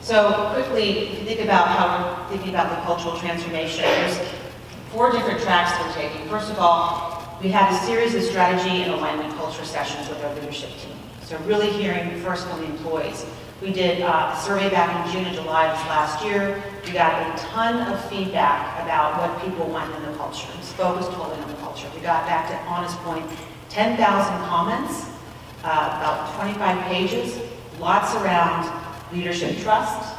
So quickly, if you think about how we're thinking about the cultural transformation, there's 4 different tracks that we're taking. First of all, we had a series of strategy and alignment culture sessions with our leadership team. So really hearing first from the employees. We did a survey back in June and July of this last year. We got a ton of feedback about what people want in the culture. It was focused totally on the culture. We got back to, on this point, 10,000 comments, about 25 pages, lots around leadership trust,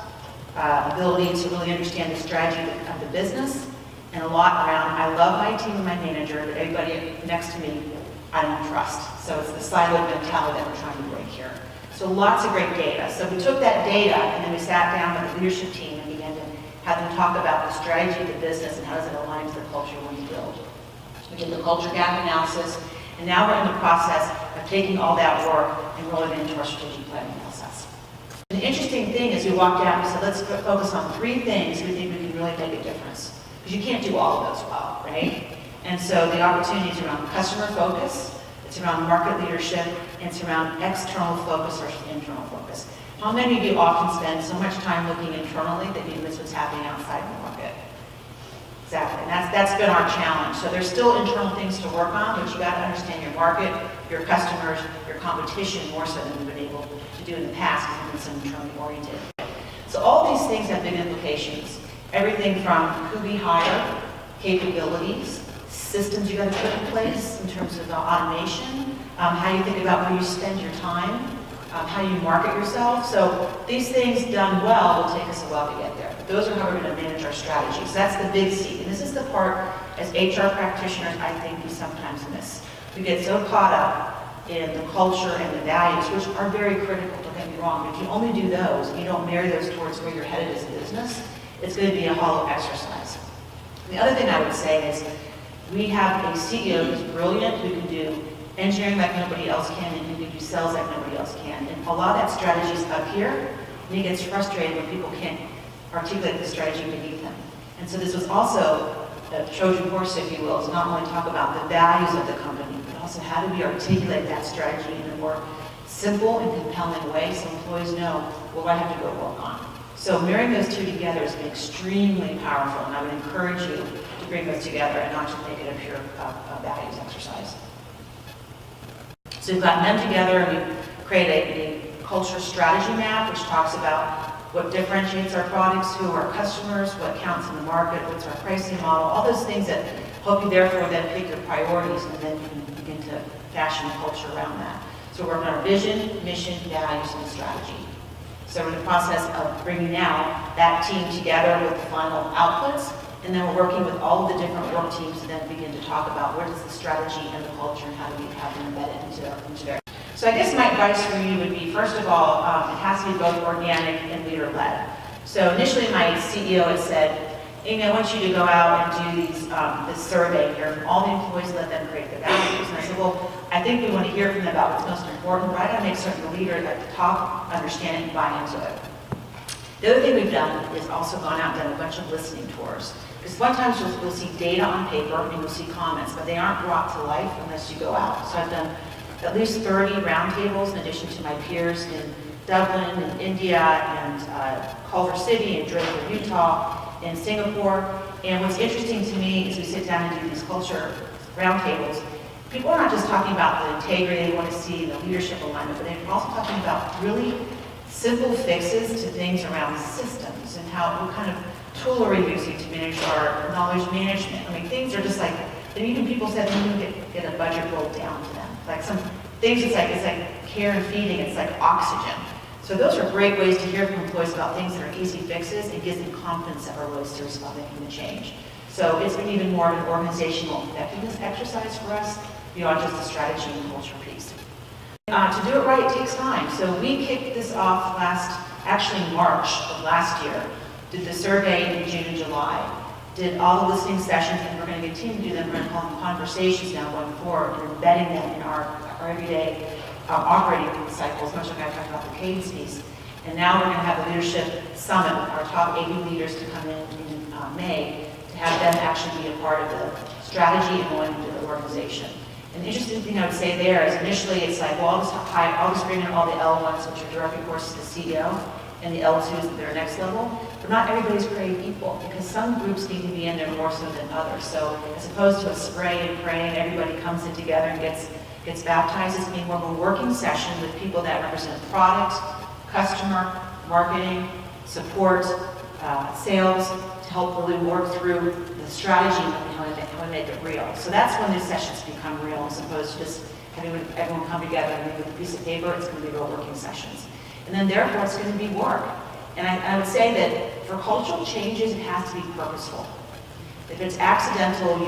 ability to really understand the strategy of the business, and a lot around, I love my team and my manager, but everybody next to me, I don't trust. So it's the siloed mentality that we're trying to break here. So lots of great data. So we took that data and then we sat down with the leadership team and began to have them talk about the strategy of the business and how does it align to the culture we want to build. We did the culture gap analysis, and now we're in the process of taking all that work and rolling it into our strategic planning process. And the interesting thing is we walked out and we said, let's focus on 3 things we think we can really make a difference. Because you can't do all of those well, right? And so the opportunity is around customer focus, it's around market leadership, and it's around external focus versus internal focus. How many of you often spend so much time looking internally that you miss what's happening outside the market? Exactly, and that's been our challenge. So there's still internal things to work on, but you got to understand your market, your customers, your competition more so than we've been able to do in the past because we've been so internally oriented. So all these things have big implications. Everything from who we hire, capabilities, systems you got to put in place in terms of automation, how you think about where you spend your time, how you market yourself. So these things done well will take us a while to get there. But those are how we're going to manage our strategy. So that's the big C. And this is the part, as HR practitioners, I think we sometimes miss. We get so caught up in the culture and the values, which are very critical, don't get me wrong. But if you only do those, and you don't marry those towards where you're headed as a business, it's going to be a hollow exercise. And the other thing I would say is we have a CEO who's brilliant, who can do engineering like nobody else can, and who can do sales like nobody else can. And a lot of that strategy is up here, and he gets frustrated when people can't articulate the strategy beneath him. And so this was also a Trojan horse, if you will, to not only talk about the values of the company, but also how do we articulate that strategy in a more simple and compelling way so employees know what do I have to go work on. So marrying those 2 together is extremely powerful, and I would encourage you to bring those together and not just make it a pure values exercise. So we've gotten them together and we've created a culture strategy map which talks about what differentiates our products, who are our customers, what counts in the market, what's our pricing model, all those things that help you therefore then pick your priorities and then you can begin to fashion a culture around that. So we're working on our vision, mission, values, and strategy. So we're in the process of bringing now that team together with the final outputs, and then we're working with all of the different work teams to then begin to talk about what is the strategy and the culture and how do we have them embedded into there. So I guess my advice for you would be, first of all, it has to be both organic and leader-led. So initially my CEO had said, Amy, I want you to go out and do this survey here from all the employees, let them create the values. And I said, well, I think we want to hear from them about what's most important, but I got to make certain the leader at the top understand it and buy into it. The other thing we've done is also gone out and done a bunch of listening tours. Because sometimes you'll see data on paper and you'll see comments, but they aren't brought to life unless you go out. So I've done at least 30 roundtables in addition to my peers in Dublin and India and Culver City and Draper, Utah, and Singapore. And what's interesting to me is we sit down and do these culture roundtables. People are not just talking about the integrity they want to see, the leadership alignment, but they're also talking about really simple fixes to things around systems and what kind of tool are we using to manage our knowledge management. I mean, things are just like, and even people said they need to get a budget rolled down to them. Like some things, it's like care and feeding, it's like oxygen. So those are great ways to hear from employees about things that are easy fixes. It gives them confidence that we're really serious about making the change. So it's been even more of an organizational effectiveness exercise for us beyond just the strategy and culture piece. To do it right, it takes time. So we kicked this off actually March of last year, did the survey in June and July, did all the listening sessions, and we're going to continue to do them. We're going to call them conversations now going forward, and embedding them in our everyday operating cycles, much like I talked about the cadence piece. And now we're going to have the leadership summit with our top 80 leaders to come in May to have them actually be a part of the strategy and going into the organization. And the interesting thing I would say there is initially it's like, well, I'll just bring in all the L1s, which are direct reports to the CEO. and the L2s at their next level, but not everybody's created equal, because some groups need to be in there more so than others. So as opposed to a spray and pray and everybody comes in together and gets baptized, it's being more of a working session with people that represent product, customer, marketing, support, sales, to help really work through the strategy and how to make it real. So that's when these sessions become real, as opposed to just having everyone come together and with a piece of paper. It's going to be real working sessions. And then therefore it's going to be work. And I would say that for cultural changes, it has to be purposeful. If it's accidental,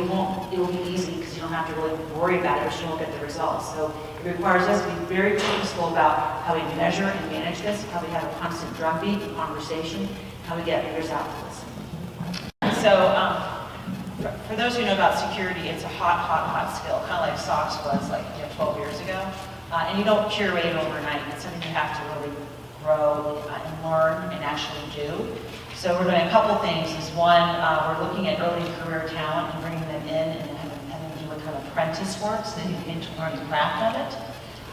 it will be easy because you don't have to really worry about it, but you won't get the results. So it requires us to be very purposeful about how we measure and manage this, how we have a constant drumbeat of conversation, how we get leaders out to listen. So for those who know about security, it's a hot skill, kind of like SOX was like 12 years ago. And you don't curate it overnight. It's something you have to really grow and learn and actually do. So we're doing a couple things. Is one, we're looking at early career talent and bringing them in and having them do a kind of apprentice work so that you can learn the craft of it.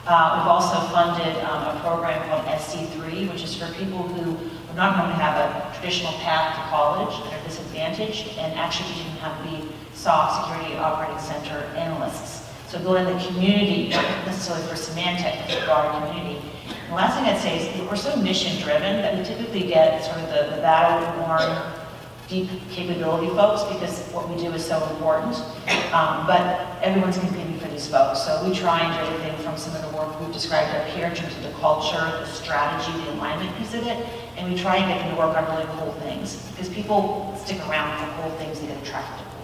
We've also funded a program called SC3, which is for people who are not going to have a traditional path to college, that are disadvantaged, and actually teaching them how to be SOC, Security Operating Center analysts. So go in the community, not necessarily for Symantec, but the broader community. And the last thing I'd say is we're so mission-driven that we typically get sort of the battle-worn, deep capability folks because what we do is so important. But everyone's competing for these folks. So we try and do everything from some of the work we've described up here in terms of the culture, the strategy, the alignment piece of it. And we try and get them to work on really cool things because people stick around for cool things they get attracted to.